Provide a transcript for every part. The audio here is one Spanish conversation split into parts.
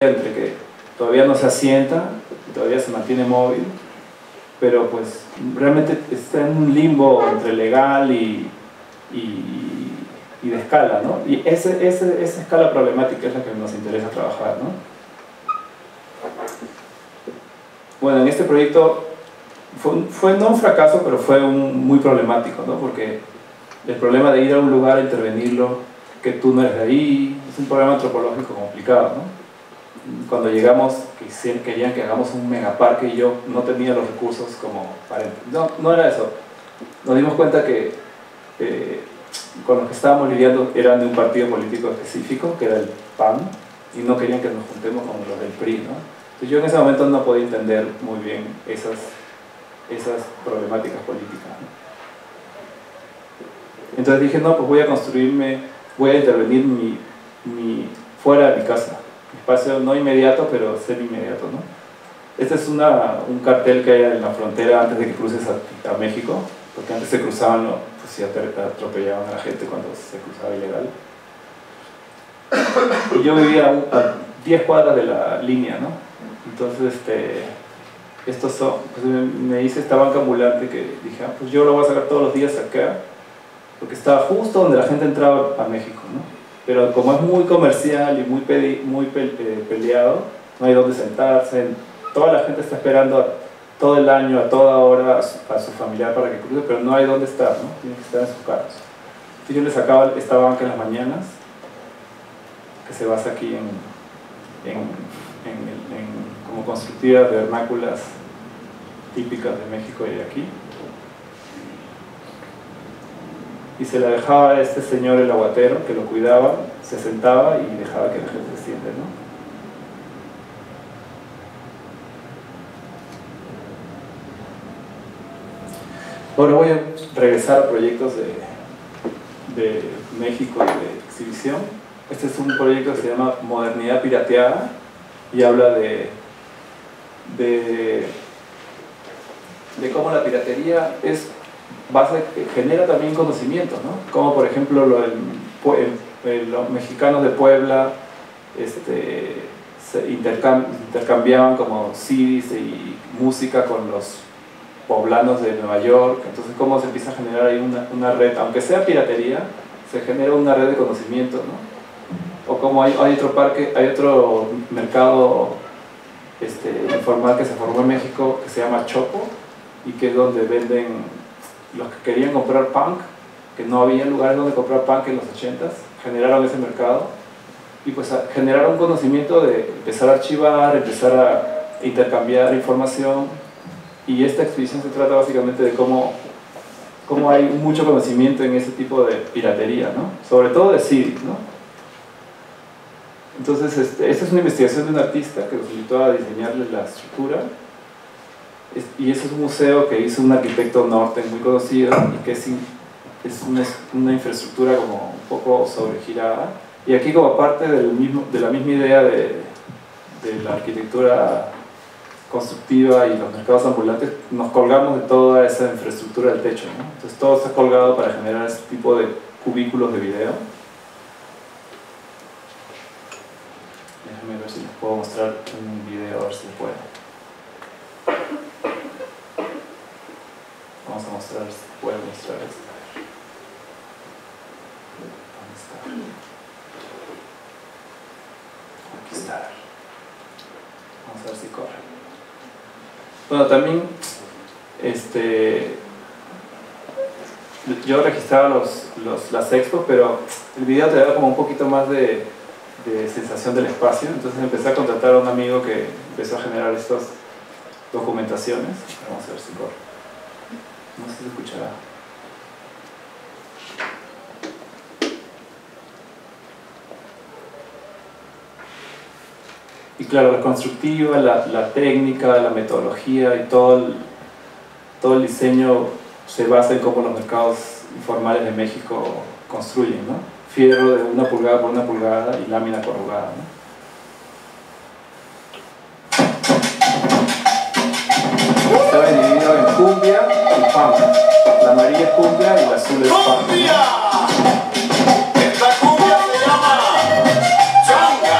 entre que todavía no se asienta, todavía se mantiene móvil, pero pues realmente está en un limbo entre legal y de escala, ¿no? Y esa escala problemática es la que nos interesa trabajar, ¿no? Bueno, en este proyecto fue no un fracaso, pero fue muy problemático, ¿no? Porque el problema de ir a un lugar a intervenirlo, que tú no eres de ahí, es un problema antropológico complicado, ¿no? Cuando llegamos, querían que hagamos un megaparque y yo no tenía los recursos como para... No era eso. Nos dimos cuenta que con los que estábamos lidiando eran de un partido político específico, que era el PAN, y no querían que nos juntemos con los del PRI, ¿no? Entonces yo en ese momento no podía entender muy bien esas problemáticas políticas, ¿no? Entonces dije, no, pues voy a intervenir fuera de mi casa. Espacio no inmediato, pero semi-inmediato, ¿no? Este es un cartel que hay en la frontera antes de que cruces a México, porque antes se cruzaban, pues sí, atropellaban a la gente cuando se cruzaba ilegal. Y yo vivía a 10 cuadras de la línea, ¿no? Entonces, estos son, pues me hice esta banca ambulante que dije, pues yo lo voy a sacar todos los días acá, porque estaba justo donde la gente entraba a México, ¿no? Pero como es muy comercial y muy peleado, no hay donde sentarse, toda la gente está esperando todo el año, a toda hora, a su familiar para que cruce, pero no hay donde estar, ¿no? Tienen que estar en sus carros. Entonces yo les sacaba esta banca en las mañanas, que se basa aquí como constructiva de vernáculas típicas de México y de aquí. Y se la dejaba a este señor, el aguatero, que lo cuidaba, se sentaba y dejaba que la gente se siente, ¿no? Ahora voy a regresar a proyectos de México y de exhibición. Este es un proyecto que se llama Modernidad Pirateada y habla de cómo la piratería genera también conocimiento, ¿no? Como por ejemplo los mexicanos de Puebla se intercambiaban como CDs y música con los poblanos de Nueva York. Entonces cómo se empieza a generar ahí una red, aunque sea piratería, se genera una red de conocimiento, ¿no? O como hay otro mercado informal que se formó en México que se llama Chopo, y que es donde venden los que querían comprar punk, que no había lugares donde comprar punk en los 80s, generaron ese mercado y pues generaron conocimiento de empezar a archivar, empezar a intercambiar información. Y esta exposición se trata básicamente de cómo hay mucho conocimiento en ese tipo de piratería, ¿no? Sobre todo de CDs, ¿no? Entonces esta es una investigación de un artista que nos invitó a diseñarle la estructura. Y ese es un museo que hizo un arquitecto norte muy conocido y que es una infraestructura como un poco sobregirada. Y aquí, como parte de la misma idea de la arquitectura constructiva y los mercados ambulantes, nos colgamos de toda esa infraestructura del techo, ¿no? Entonces todo está colgado para generar este tipo de cubículos de video. Déjame ver si les puedo mostrar un video, a ver si puedo. Vamos a mostrar, puedo mostrar esto. ¿Dónde está? Aquí está. Vamos a ver si corre. Bueno, también yo registraba las expos, pero el video te da como un poquito más de sensación del espacio. Entonces empecé a contratar a un amigo que empezó a generar estas documentaciones. Vamos a ver si corre. No sé si se escuchará. Y claro, la constructiva, la técnica, la metodología y todo el diseño se basa en cómo los mercados informales de México construyen, ¿no? Fierro de 1 pulgada por 1 pulgada y lámina corrugada, ¿no? Estaba dividido en cumbia y punk. La amarilla es cumbia y la azul es punk. Esta cumbia se llama changa.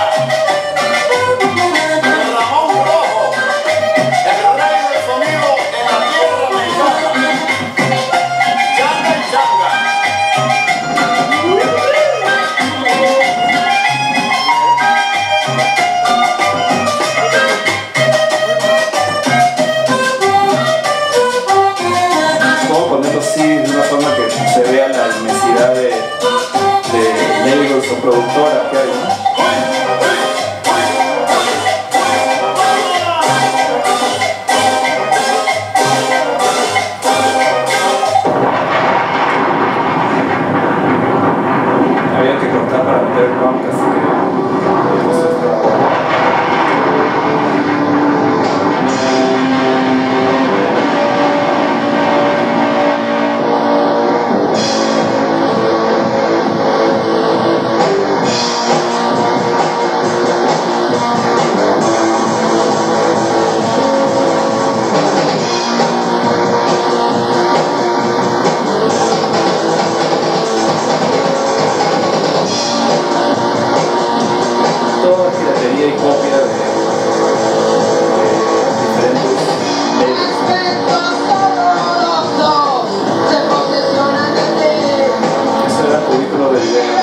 piratería y copia de diferentes medios. Eso era el cubículo del video.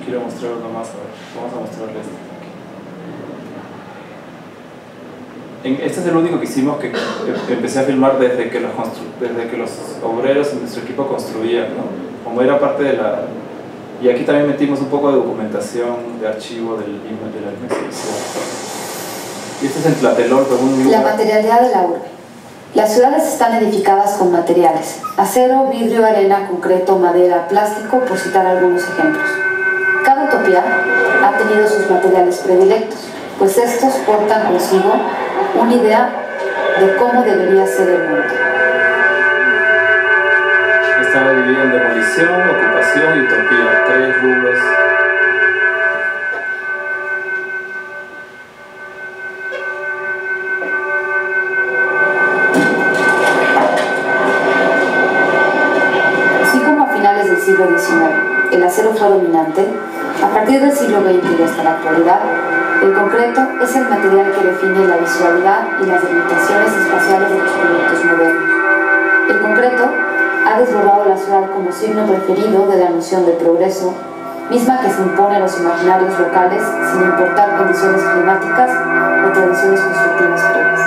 Quiero mostrar uno más, a ver, vamos a mostrarles este. Este es el único que hicimos que empecé a filmar desde que los obreros en nuestro equipo construían, ¿no? Como era parte de la... Y aquí también metimos un poco de documentación de archivo de la misma exhibición. Y este es en Tlatelolco, un... La materialidad de la urbe. Las ciudades están edificadas con materiales: acero, vidrio, arena, concreto, madera, plástico, por citar algunos ejemplos. Cada utopía ha tenido sus materiales predilectos, pues estos portan consigo una idea de cómo debería ser el mundo. Estaba dividido en demolición, ocupación y utopía, 3 rubros. Así como a finales del siglo XIX el acero fue dominante, a partir del siglo XX y hasta la actualidad, el concreto es el material que define la visualidad y las limitaciones espaciales de los proyectos modernos. El concreto ha desbordado la ciudad como signo preferido de la noción de progreso, misma que se impone a los imaginarios locales sin importar condiciones climáticas o tradiciones constructivas previas.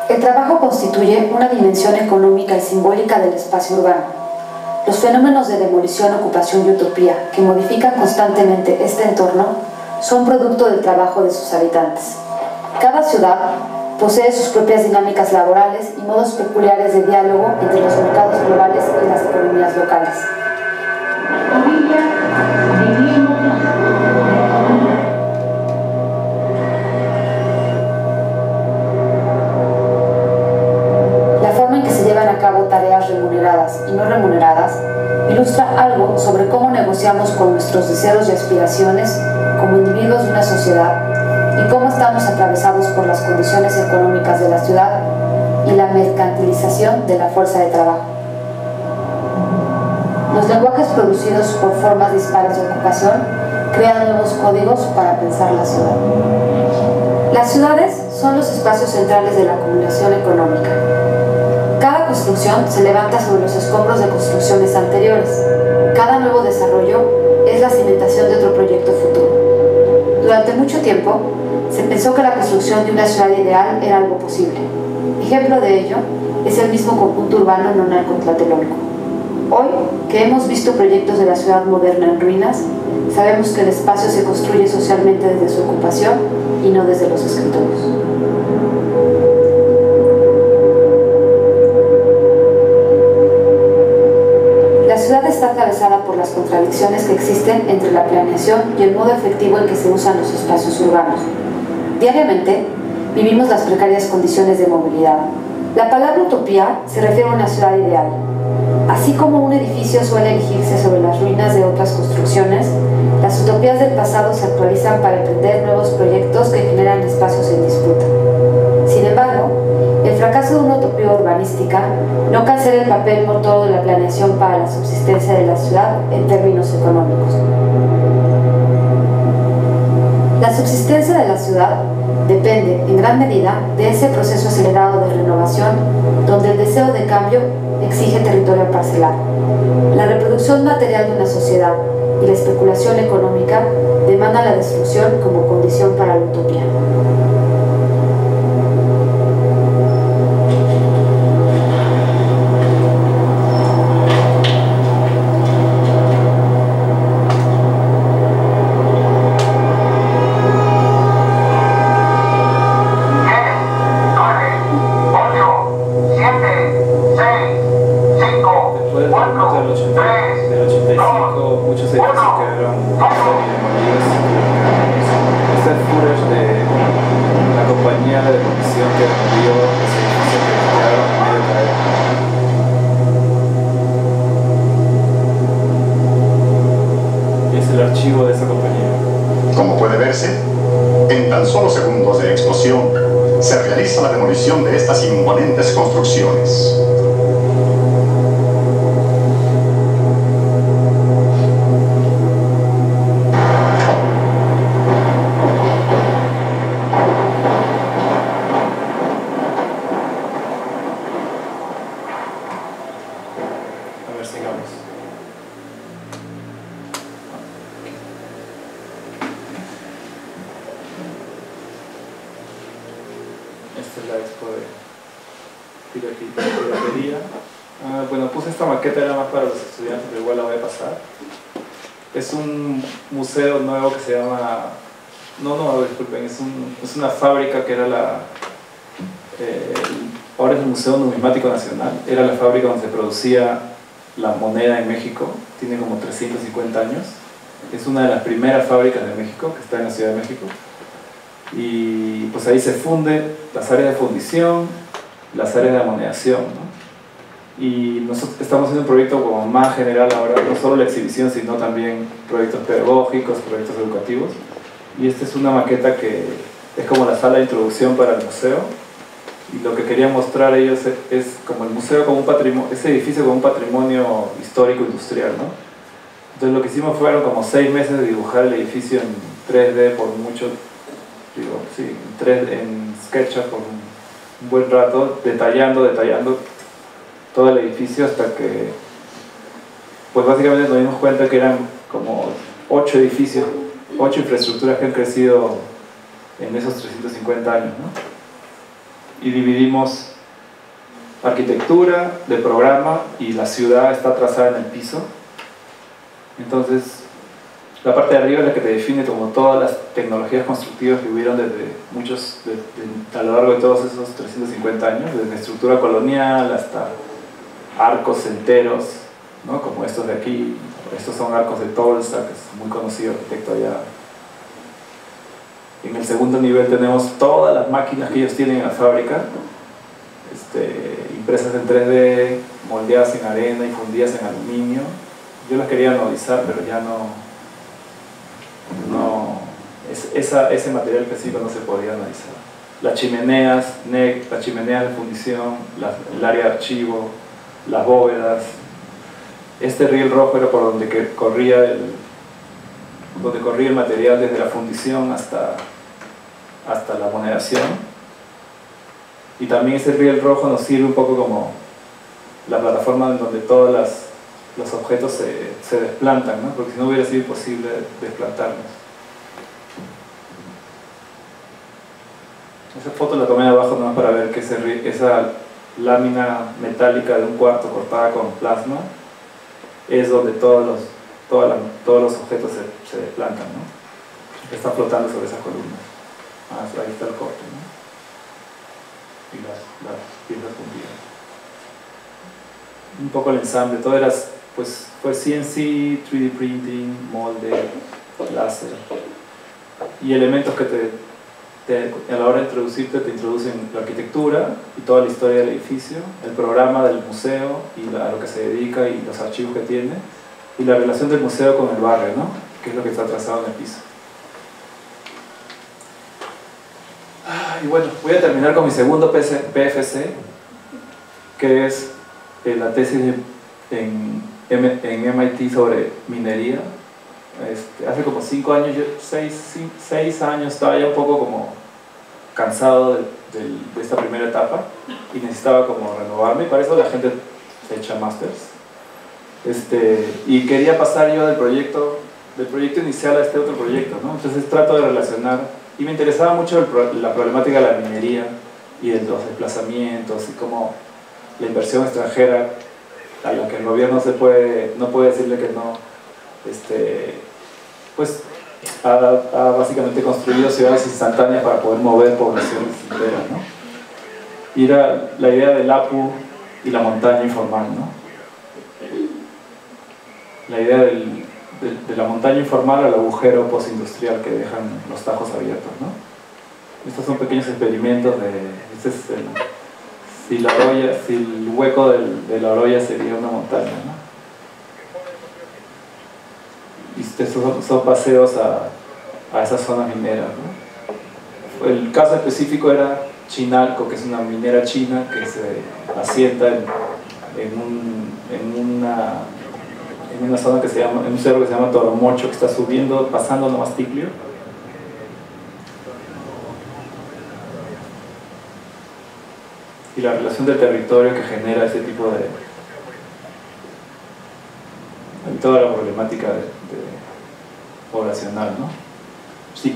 El trabajo constituye una dimensión económica y simbólica del espacio urbano. Los fenómenos de demolición, ocupación y utopía, que modifican constantemente este entorno, son producto del trabajo de sus habitantes. Cada ciudad posee sus propias dinámicas laborales y modos peculiares de diálogo entre los mercados globales y las economías locales. A cabo tareas remuneradas y no remuneradas, ilustra algo sobre cómo negociamos con nuestros deseos y aspiraciones como individuos de una sociedad y cómo estamos atravesados por las condiciones económicas de la ciudad y la mercantilización de la fuerza de trabajo. Los lenguajes producidos por formas dispares de ocupación crean nuevos códigos para pensar la ciudad. Las ciudades son los espacios centrales de la acumulación económica. Cada construcción se levanta sobre los escombros de construcciones anteriores. Cada nuevo desarrollo es la cimentación de otro proyecto futuro. Durante mucho tiempo, se pensó que la construcción de una ciudad ideal era algo posible. Ejemplo de ello es el mismo conjunto urbano Nonalco Tlatelolco. Hoy, que hemos visto proyectos de la ciudad moderna en ruinas, sabemos que el espacio se construye socialmente desde su ocupación y no desde los escritorios. La ciudad está atravesada por las contradicciones que existen entre la planeación y el modo efectivo en que se usan los espacios urbanos. Diariamente, vivimos las precarias condiciones de movilidad. La palabra utopía se refiere a una ciudad ideal. Así como un edificio suele erigirse sobre las ruinas de otras construcciones, las utopías del pasado se actualizan para emprender nuevos proyectos que generan espacios en disputa. Sin embargo, el fracaso de una utopía urbanística no cancela el papel motor de la planeación para la subsistencia de la ciudad en términos económicos. La subsistencia de la ciudad depende, en gran medida, de ese proceso acelerado de renovación donde el deseo de cambio exige territorio parcelado. La reproducción material de una sociedad y la especulación económica demandan la destrucción como condición para la utopía. Como puede verse, en tan solo segundos de explosión se realiza la demolición de estas imponentes construcciones. A ver, sigamos. Esta es la expo de piratería. Bueno, puse esta maqueta, era más para los estudiantes, pero igual la voy a pasar. Es un museo nuevo que se llama... No, disculpen, es una fábrica que era ahora es el Museo Numismático Nacional. Era la fábrica donde se producía la moneda en México, tiene como 350 años. Es una de las primeras fábricas de México, que está en la Ciudad de México. Y pues ahí se funden las áreas de fundición, las áreas de amoneación, ¿no? Y nosotros estamos haciendo un proyecto como más general ahora, no solo la exhibición, sino también proyectos pedagógicos, proyectos educativos. Y esta es una maqueta que es como la sala de introducción para el museo. Y lo que querían mostrar ellos es como el museo como un patrimonio, ese edificio como un patrimonio histórico industrial, ¿no? Entonces lo que hicimos fueron como 6 meses de dibujar el edificio en 3D por mucho, en SketchUp por un buen rato, detallando todo el edificio hasta que, pues básicamente nos dimos cuenta que eran como 8 edificios, 8 infraestructuras que han crecido en esos 350 años, ¿no? Y dividimos arquitectura de programa y la ciudad está trazada en el piso. Entonces, la parte de arriba es la que te define como todas las tecnologías constructivas que hubieron a lo largo de todos esos 350 años, desde estructura colonial hasta arcos enteros, ¿no? Como estos de aquí. Estos son arcos de Tolsa, que es muy conocido arquitecto allá. En el segundo nivel tenemos todas las máquinas que ellos tienen en la fábrica, impresas en 3D, moldeadas en arena y fundidas en aluminio. Yo las quería anodizar, pero ya ese material específico no se podía analizar. Las chimeneas, las chimeneas de fundición, el área de archivo, las bóvedas. Este riel rojo era por donde corría el material desde la fundición hasta la amoneación. Y también ese riel rojo nos sirve un poco como la plataforma en donde todos los objetos se desplantan, ¿no? Porque si no hubiera sido imposible desplantarlos. Esa foto la tomé de abajo nomás para ver que esa lámina metálica de un cuarto cortada con plasma es donde todos los objetos se desplantan, ¿no? Están flotando sobre esas columnas. Ahí está el corte, ¿no? Y las piezas fundidas. Un poco el ensamble, todo era, pues, fue CNC, 3D printing, molde, láser y elementos que a la hora de introducirte te introducen la arquitectura y toda la historia del edificio, el programa del museo y a lo que se dedica y los archivos que tiene, y la relación del museo con el barrio, ¿no? Que es lo que está trazado en el piso. Y bueno, voy a terminar con mi segundo PFC, que es la tesis en MIT sobre minería. Hace como 5 años, 6 años, estaba ya un poco como cansado de esta primera etapa y necesitaba como renovarme, y para eso la gente se echa másters. Y quería pasar yo del proyecto inicial a este otro proyecto, ¿no? Entonces trato de relacionar, y me interesaba mucho la problemática de la minería y de los desplazamientos y cómo la inversión extranjera a la que el gobierno no puede decirle que no, pues ha básicamente construido ciudades instantáneas para poder mover poblaciones enteras, ¿no? Y era la idea del APU y la montaña informal, ¿no? La idea de la montaña informal al agujero postindustrial que dejan los tajos abiertos, ¿no? Estos son pequeños experimentos si el hueco de la Oroya sería una montaña, ¿no? Y estos son paseos a esas zonas mineras, ¿no? El caso específico era Chinalco, que es una minera china que se asienta en una zona que se llama, en un cerro que se llama Toromocho, que está subiendo, pasando nomás Ticlio. Y la relación del territorio que genera ese tipo de toda la problemática poblacional, ¿no?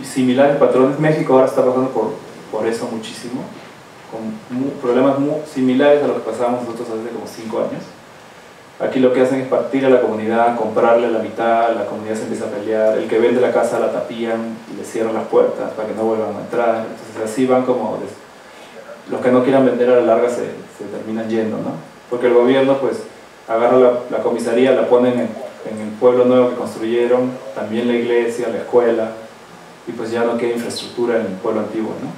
Similares patrones. México ahora está pasando por eso muchísimo, con problemas similares a los que pasábamos nosotros hace como 5 años. Aquí lo que hacen es partir a la comunidad, comprarle la mitad, la comunidad se empieza a pelear, el que vende la casa la tapían y le cierran las puertas para que no vuelvan a entrar. Entonces así van como los que no quieran vender a la larga se terminan yendo, ¿no? Porque el gobierno pues agarra la comisaría, la ponen en el pueblo nuevo que construyeron, también la iglesia, la escuela, y pues ya no queda infraestructura en el pueblo antiguo, ¿no?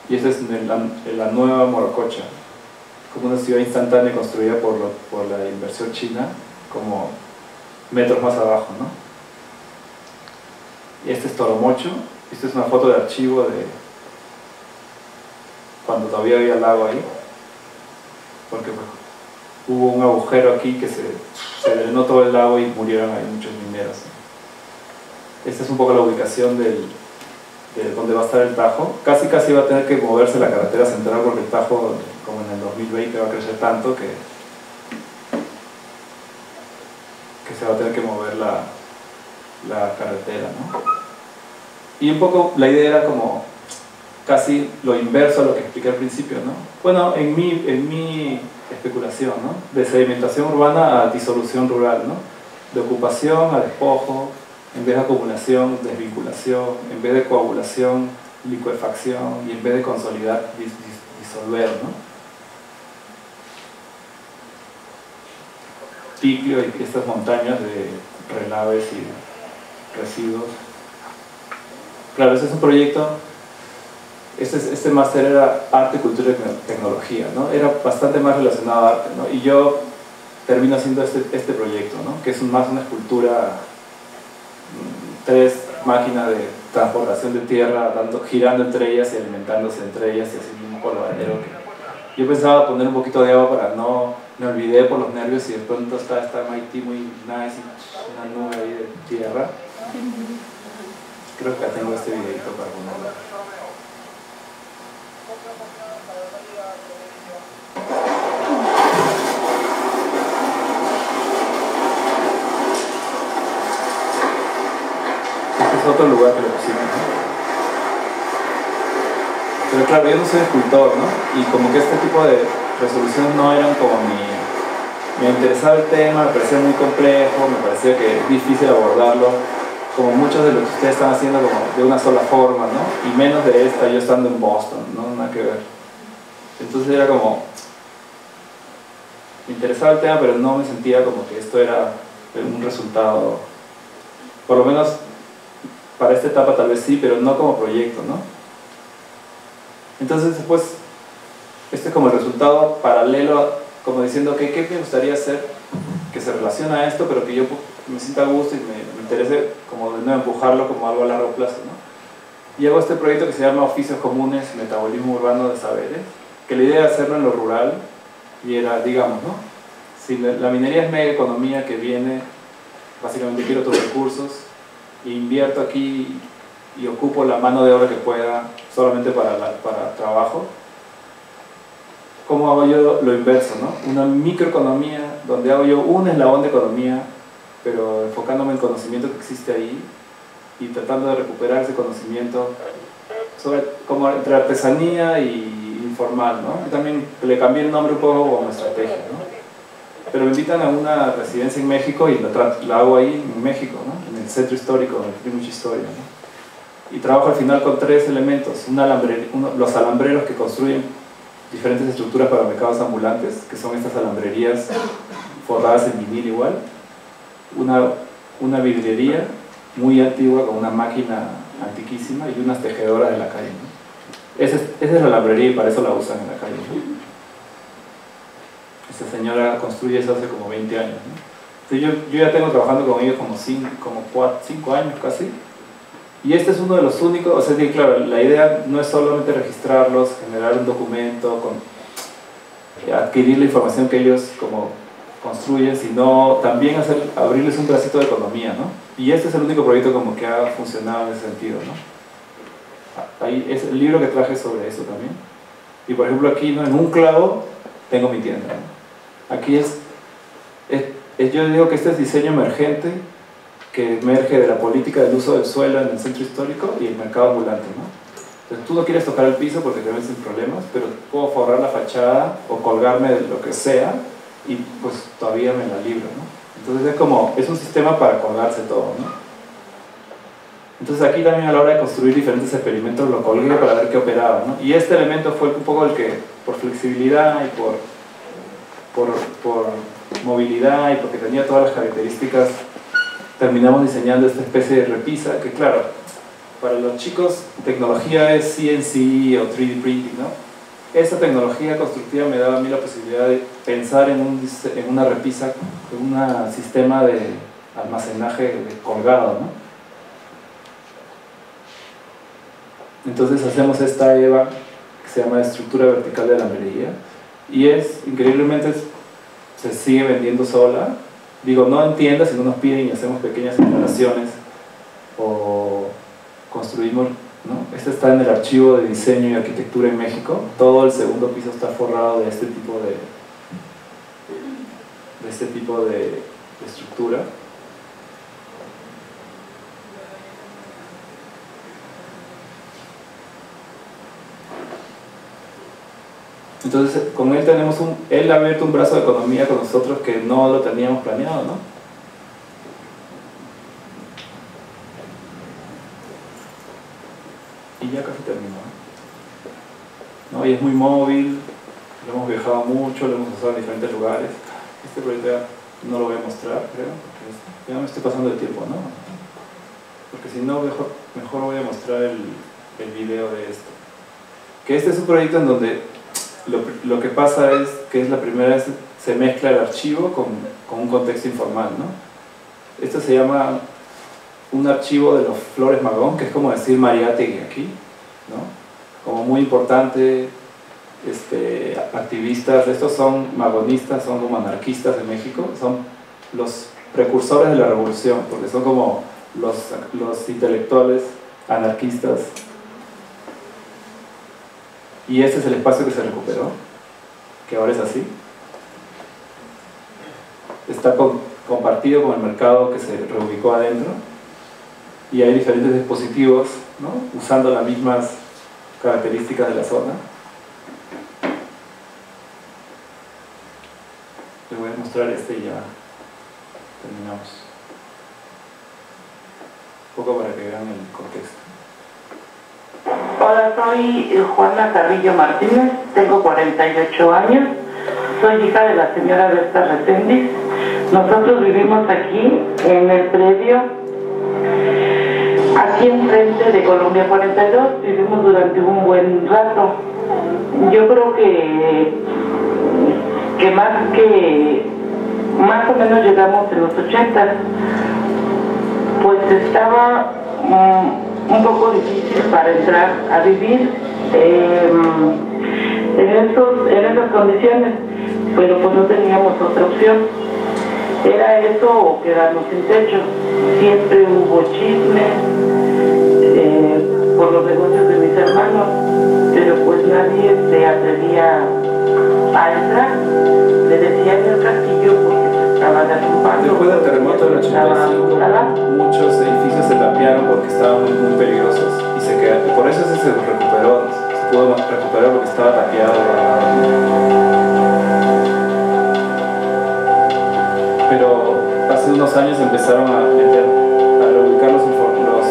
Y esta es la nueva Morococha, como una ciudad instantánea construida por la inversión china, como metros más abajo, ¿no? Y este es Toromocho. Esta es una foto de archivo de cuando todavía había lago ahí, porque pues, hubo un agujero aquí que se drenó todo el lago y murieron ahí muchos mineros. Esta es un poco la ubicación de donde va a estar el Tajo. Casi va a tener que moverse la carretera central porque el Tajo, como en el 2020, va a crecer tanto que se va a tener que mover la carretera, ¿no? Y un poco la idea era como casi lo inverso a lo que expliqué al principio, ¿no? Bueno, en mi especulación, ¿no? De sedimentación urbana a disolución rural, ¿no? De ocupación a despojo, en vez de acumulación, desvinculación, en vez de coagulación, licuefacción, y en vez de consolidar, disolver, ¿no? Ticlio y estas montañas de relaves y residuos. Claro, ese es un proyecto. Este máster era arte, cultura y tecnología, ¿no? Era bastante más relacionado a arte, ¿no? Y yo termino haciendo este proyecto, ¿no? Que es más una escultura, 3 máquinas de transportación de tierra girando entre ellas y alimentándose entre ellas y haciendo un polvadero. Yo pensaba poner un poquito de agua para me olvidé por los nervios y de pronto está MIT muy nice y una nube ahí de tierra. Creo que acá tengo este videito para ponerlo. Es otro lugar que lo pusimos, ¿no? Pero claro, yo no soy escultor, ¿no? Y como que este tipo de resoluciones no eran como me interesaba el tema, me parecía muy complejo, me parecía que es difícil abordarlo, como muchos de lo que ustedes están haciendo como de una sola forma, ¿no? Y menos de esta, yo estando en Boston, ¿no? Nada que ver. Entonces era como, me interesaba el tema, pero no me sentía como que esto era un resultado, por lo menos para esta etapa tal vez sí, pero no como proyecto, ¿no? Entonces después, este es como el resultado paralelo, como diciendo que qué me gustaría hacer que se relaciona a esto, pero que yo me sienta a gusto y me interese como de nuevo empujarlo como algo a largo plazo, ¿no? Y hago este proyecto que se llama Oficios Comunes, Metabolismo Urbano de Saberes, que la idea era hacerlo en lo rural y era, digamos, ¿no? Si la minería es mega economía que viene, básicamente quiero tus recursos e invierto aquí y ocupo la mano de obra que pueda solamente para trabajo, ¿cómo hago yo lo inverso, ¿no? Una microeconomía donde hago yo un eslabón de economía, pero enfocándome en el conocimiento que existe ahí y tratando de recuperar ese conocimiento sobre, como entre artesanía y informal, ¿no? Y también le cambié el nombre un poco como estrategia, ¿no? Pero me invitan a una residencia en México y la hago ahí en México, ¿no? En el centro histórico, donde tiene mucha historia, ¿no? Y trabajo al final con tres elementos: los alambreros que construyen diferentes estructuras para mercados ambulantes, que son estas alambrerías forradas en vinil igual, una vidriería muy antigua con una máquina antiquísima y unas tejedoras de la calle, ¿no? Esa es la alambrería y para eso la usan en la calle, ¿no? Esta señora construye eso hace como 20 años, ¿no? Entonces yo ya tengo trabajando con ellos como 5 años casi, y este es uno de los únicos. O sea que claro, la idea no es solamente registrarlos, generar un documento, adquirir la información que ellos como construyen, sino también abrirles un pedacito de economía, ¿no? Y este es el único proyecto como que ha funcionado en ese sentido, ¿no? Ahí es el libro que traje sobre eso también. Y por ejemplo aquí, ¿no? En un clavo tengo mi tienda, ¿no? Aquí yo digo que este es diseño emergente que emerge de la política del uso del suelo en el centro histórico y el mercado ambulante, ¿no? Entonces tú no quieres tocar el piso porque te ves sin problemas, pero puedo forrar la fachada o colgarme de lo que sea y pues todavía me la libro, ¿no? Entonces es un sistema para colgarse todo, ¿no? Entonces aquí también a la hora de construir diferentes experimentos lo colgué para ver qué operaba, ¿no? Y este elemento fue un poco el que, por flexibilidad y por movilidad y porque tenía todas las características, terminamos diseñando esta especie de repisa que, claro, para los chicos tecnología es CNC o 3D printing, ¿no? Esa tecnología constructiva me daba a mí la posibilidad de pensar en una repisa, en un sistema de almacenaje colgado, ¿no? Entonces hacemos esta EVA que se llama estructura vertical de alambrería y increíblemente se sigue vendiendo sola. Digo, no en tiendas, sino nos piden y hacemos pequeñas instalaciones o construimos, ¿no? Este está en el archivo de diseño y arquitectura en México. Todo el segundo piso está forrado de este tipo de estructura. Entonces con él él ha abierto un brazo de economía con nosotros que no lo teníamos planeado, ¿no? Y ya casi terminó, ¿no? Y es muy móvil, lo hemos viajado mucho, lo hemos usado en diferentes lugares. Este proyecto ya no lo voy a mostrar, creo, porque ya me estoy pasando el tiempo, ¿no? Porque si no, mejor voy a mostrar el video de esto. Que este es un proyecto en donde lo que pasa es que es la primera vez se mezcla el archivo con un contexto informal, ¿no? Esto se llama un archivo de los Flores Magón, que es como decir Mariátegui aquí, ¿no? Como muy importante, activistas, estos son magonistas, son como anarquistas de México, son los precursores de la revolución, porque son como los intelectuales anarquistas. Y este es el espacio que se recuperó, que ahora es así. Está compartido con el mercado que se reubicó adentro. Y hay diferentes dispositivos, ¿no? Usando las mismas características de la zona. Les voy a mostrar y ya terminamos. Un poco para que vean el contexto. Hola, soy Juana Carrillo Martínez, tengo 48 años, soy hija de la señora Berta Reséndiz. Nosotros vivimos aquí en el predio, aquí enfrente de Colombia 42, vivimos durante un buen rato. Yo creo que más o menos llegamos en los 80, pues estaba un poco difícil para entrar a vivir en esas condiciones, pero pues no teníamos otra opción. Era eso o quedarnos sin techo. Siempre hubo chismes, por los negocios de mis hermanos, pero pues nadie se atrevía a entrar. Le decían el castillo porque se estaba derrumbando. Después del terremoto del 85, muchos edificios se tapiaron porque estaban muy peligrosos y se quedaron. Por eso ese se recuperó, se pudo recuperar porque estaba tapiado. Pero hace unos años empezaron a reubicar los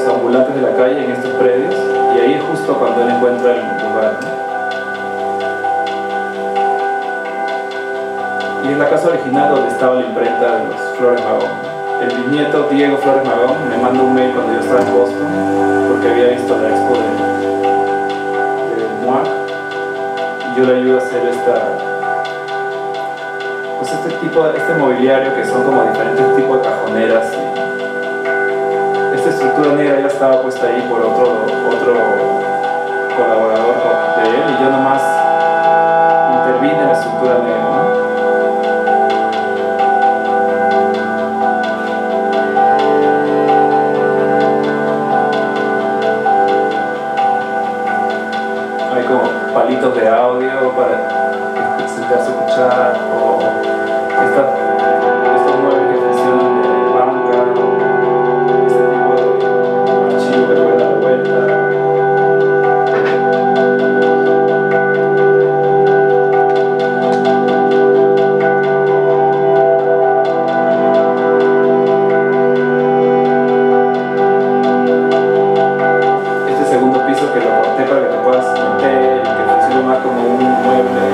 ambulantes de la calle en estos predios, y ahí es justo cuando él encuentra el lugar, ¿no? Y es la casa original donde estaba la imprenta de los Flores Magón. El bisnieto Diego Flores Magón me manda un mail cuando yo estaba en Boston, porque había visto la expo de MOAC, y yo le ayudo a hacer este mobiliario que son como diferentes tipos de cajoneras. Esta estructura negra ya estaba puesta ahí por otro colaborador de él, y yo nomás intervine en la estructura negra, ¿no? Hay como palitos de audio para sentarse a escuchar, o estos muebles que funcionan de banca, este tipo de archivo que puede dar vuelta. Este segundo piso que lo corté para que te puedas meter y que funcione más como un mueble.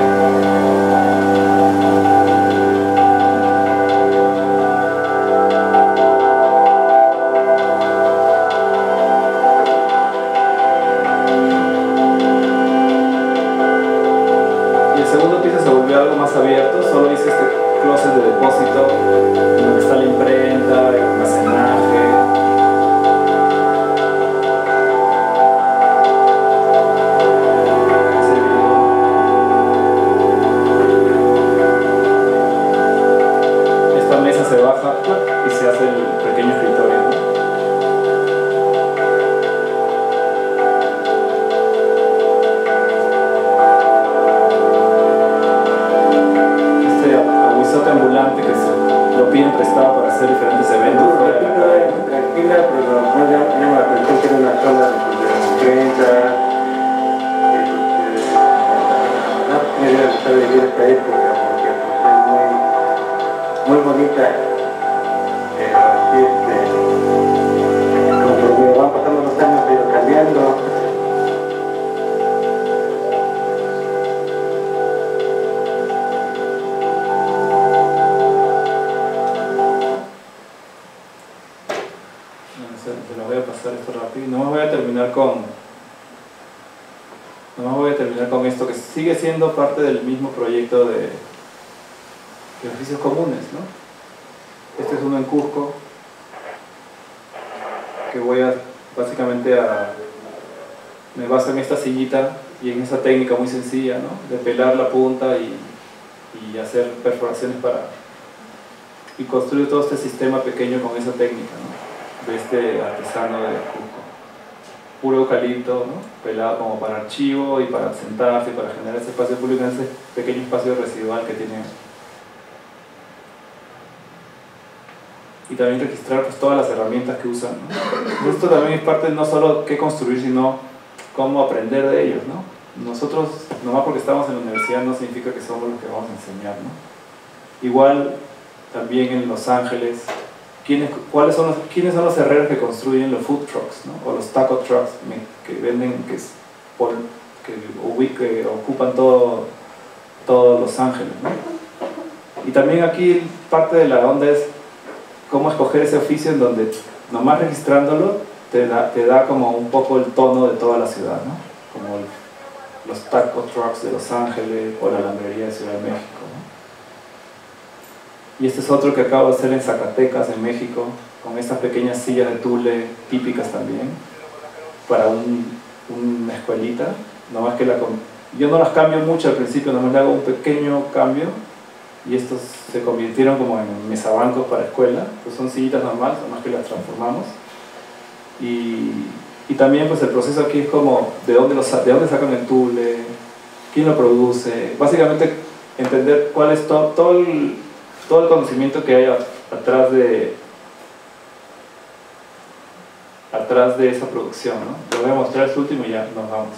Algo más abierto, solo hice este closet de depósito donde está la imprenta, el almacenaje. Esta mesa se baja y se hace el pequeño escritorio, ¿no? Ambulante que se lo piden prestado para hacer diferentes eventos. Tranquila, pero no llama la atención que era una zona de prensa. No me hubiera gustado vivir esta época porque es muy bonita. Pero así conforme van pasando los años ha ido cambiando. Nomás voy a terminar con esto que sigue siendo parte del mismo proyecto de edificios comunes, ¿no? Este es uno en Cusco que me baso en esta sillita y en esa técnica muy sencilla, ¿no? De pelar la punta y hacer perforaciones y construir todo este sistema pequeño con esa técnica, ¿no? De este artesano de Cusco. Puro eucalipto, ¿no? Pelado como para archivo y para sentarse y para generar ese espacio público en ese pequeño espacio residual que tiene. Y también registrar pues, todas las herramientas que usan, ¿no? Esto también es parte de no solo qué construir, sino cómo aprender de ellos, ¿no? Nosotros, nomás porque estamos en la universidad, no significa que somos los que vamos a enseñar, ¿no? Igual, también en Los Ángeles, ¿quiénes son los herreros que construyen los food trucks, ¿no? O los taco trucks que venden, que ocupan todo Los Ángeles, ¿no? Y también aquí parte de la onda es cómo escoger ese oficio en donde nomás registrándolo te da como un poco el tono de toda la ciudad, ¿no? Como los taco trucks de Los Ángeles o la alambrería de Ciudad de México, ¿no? Y este es otro que acabo de hacer en Zacatecas, en México, con estas pequeñas sillas de tule típicas también, para una escuelita. Nomás que yo no las cambio mucho al principio, nomás le hago un pequeño cambio, y estos se convirtieron como en mesabancos para escuela. Pues son sillitas normales, nomás que las transformamos. Y Y también pues el proceso aquí es como de dónde sacan el tule, quién lo produce, básicamente entender cuál es todo el conocimiento que hay atrás de esa producción, ¿no? Les voy a mostrar este último y ya nos vamos.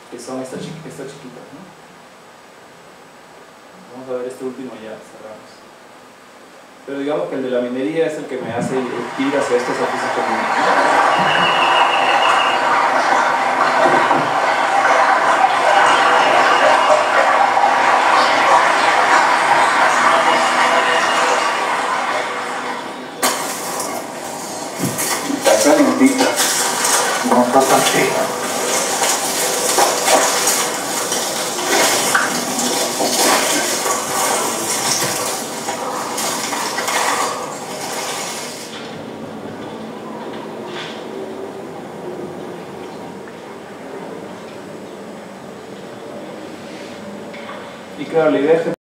Que son estas chiquitas, ¿no? Vamos a ver este último y ya cerramos. Pero digamos que el de la minería es el que me hace ir hacia estos oficios comunes, ¿no? Está calentita, no está tan fría. Y claro, la idea es